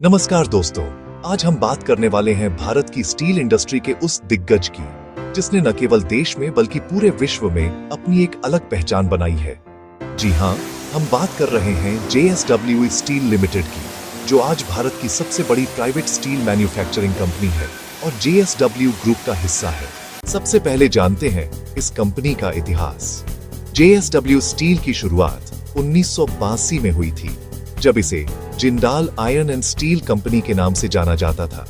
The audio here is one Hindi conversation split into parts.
नमस्कार दोस्तों, आज हम बात करने वाले हैं भारत की स्टील इंडस्ट्री के उस दिग्गज की जिसने न केवल देश में बल्कि पूरे विश्व में अपनी एक अलग पहचान बनाई है। जी हाँ, हम बात कर रहे हैं JSW स्टील लिमिटेड की, जो आज भारत की सबसे बड़ी प्राइवेट स्टील मैन्युफैक्चरिंग कंपनी है और JSW ग्रुप का हिस्सा है। सबसे पहले जानते हैं इस कंपनी का इतिहास। JSW स्टील की शुरुआत 1982 में हुई थी, जब इसे Jindal iron and steel company के नाम से जाना जाता था।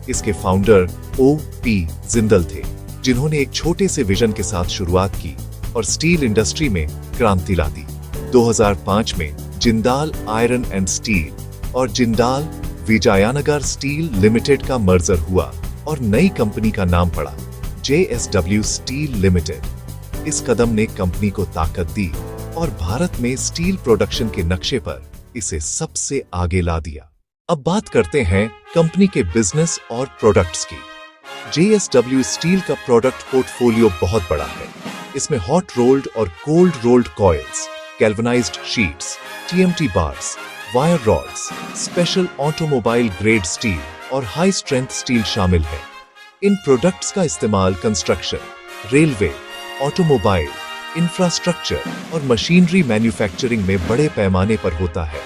इसके फाउंडर O.P. जिंदल थे, जिन्होंने एक छोटे से विजन के साथ शुरुआत की और स्टील इंडस्ट्री में क्रांति ला दी। 2005 में जिंदाल आयरन एंड स्टील और जिंदाल विजयनगर स्टील लिमिटेड का मर्जर हुआ और नई कंपनी का नाम पड़ा JSW स्टील लिमिटेड। इस कदम ने कंपनी को ताकत दी और भारत में स्टील प्रोडक्शन के नक्शे पर इसे सबसे आगे ला दिया। अब बात करते हैं कंपनी के बिजनेस और प्रोडक्ट्स की। JSW स्टील का प्रोडक्ट पोर्टफोलियो बहुत बड़ा है। इसमें हॉट रोल्ड और cold rolled coils, galvanised sheets, TMT bars, wire rods, special automobile grade steel और हाई स्ट्रेंथ स्टील शामिल है। इन प्रोडक्ट्स का इस्तेमाल कंस्ट्रक्शन, रेलवे, ऑटोमोबाइल, इंफ्रास्ट्रक्चर और मशीनरी मैन्युफैक्चरिंग में बड़े पैमाने पर होता है।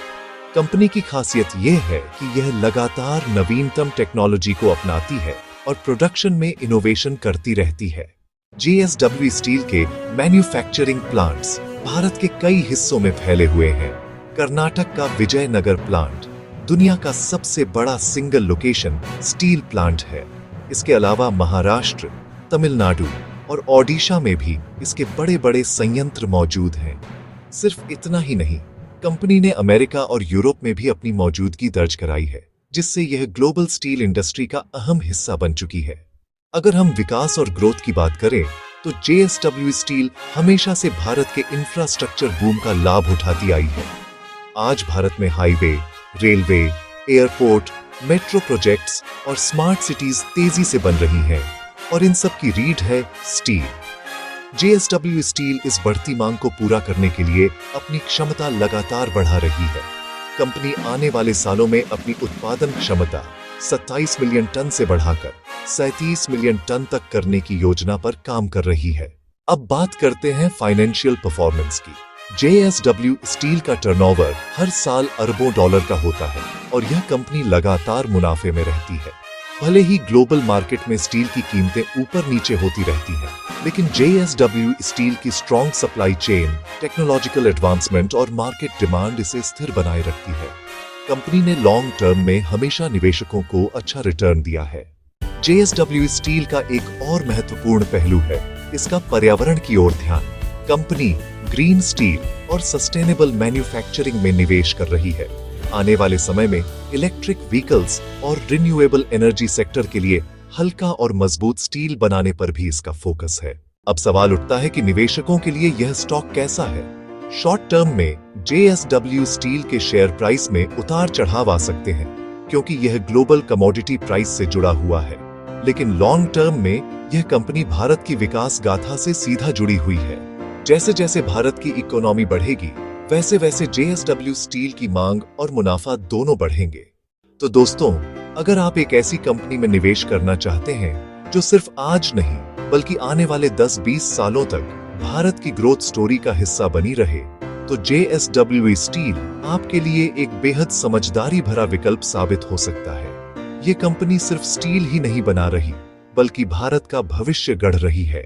कंपनी की खासियत यह है कि यह लगातार नवीनतम टेक्नोलॉजी को अपनाती है और प्रोडक्शन में इनोवेशन करती रहती है। JSW स्टील के मैन्युफैक्चरिंग प्लांट्स भारत के कई हिस्सों में फैले हुए हैं। कर्नाटक का विजयनगर प्लांट दुनिया का सबसे बड़ा सिंगल लोकेशन स्टील प्लांट है। इसके अलावा महाराष्ट्र, तमिलनाडु और ओडिशा में भी इसके बड़े बड़े संयंत्र मौजूद हैं। सिर्फ इतना ही नहीं, कंपनी ने अमेरिका और यूरोप में भी अपनी मौजूदगी दर्ज कराई है, जिससे यह ग्लोबल स्टील इंडस्ट्री का अहम हिस्सा बन चुकी है। अगर हम विकास और ग्रोथ की बात करें तो JSW स्टील हमेशा से भारत के इंफ्रास्ट्रक्चर बूम का लाभ उठाती आई है। आज भारत में highway, railway, airport, metro projects और स्मार्ट सिटीज तेजी से बन रही हैं और इन सब की रीढ़ है स्टील। JSW स्टील इस बढ़ती मांग को पूरा करने के लिए अपनी क्षमता लगातार बढ़ा रही है। कंपनी आने वाले सालों में अपनी उत्पादन क्षमता 27 मिलियन टन से बढ़ाकर 37 मिलियन टन तक करने की योजना पर काम कर रही है। अब बात करते हैं फाइनेंशियल परफॉर्मेंस की। JSW स्टील का टर्नओवर हर साल अरबों डॉलर का होता है और यह कंपनी लगातार मुनाफे में रहती है। भले ही ग्लोबल मार्केट में स्टील की कीमतें ऊपर नीचे होती रहती हैं, लेकिन JSW स्टील की strong supply chain, technological advancement और मार्केट डिमांड इसे स्थिर बनाए रखती है। कंपनी ने लॉन्ग टर्म में हमेशा निवेशकों को अच्छा रिटर्न दिया है। JSW स्टील का एक और महत्वपूर्ण पहलू है इसका पर्यावरण की ओर ध्यान। कंपनी ग्रीन स्टील और सस्टेनेबल मैन्युफैक्चरिंग में निवेश कर रही है। आने वाले समय में इलेक्ट्रिक व्हीकल्स और रिन्यूएबल एनर्जी सेक्टर के लिए हल्का और मजबूत स्टील बनाने पर भी इसका फोकस है। अब सवाल उठता है कि निवेशकों के लिए यह स्टॉक कैसा है। शॉर्ट टर्म में JSW स्टील के शेयर प्राइस में उतार चढ़ाव आ सकते हैं, क्योंकि यह ग्लोबल कमोडिटी प्राइस से जुड़ा हुआ है। लेकिन लॉन्ग टर्म में यह कंपनी भारत की विकास गाथा से सीधा जुड़ी हुई है। जैसे जैसे भारत की इकोनॉमी बढ़ेगी, वैसे वैसे JSW स्टील की मांग और मुनाफा दोनों बढ़ेंगे। तो दोस्तों, अगर आप एक ऐसी कंपनी में निवेश करना चाहते हैं जो सिर्फ आज नहीं बल्कि आने वाले 10-20 सालों तक भारत की ग्रोथ स्टोरी का हिस्सा बनी रहे, तो JSW स्टील आपके लिए एक बेहद समझदारी भरा विकल्प साबित हो सकता है। ये कंपनी सिर्फ स्टील ही नहीं बना रही, बल्कि भारत का भविष्य गढ़ रही है।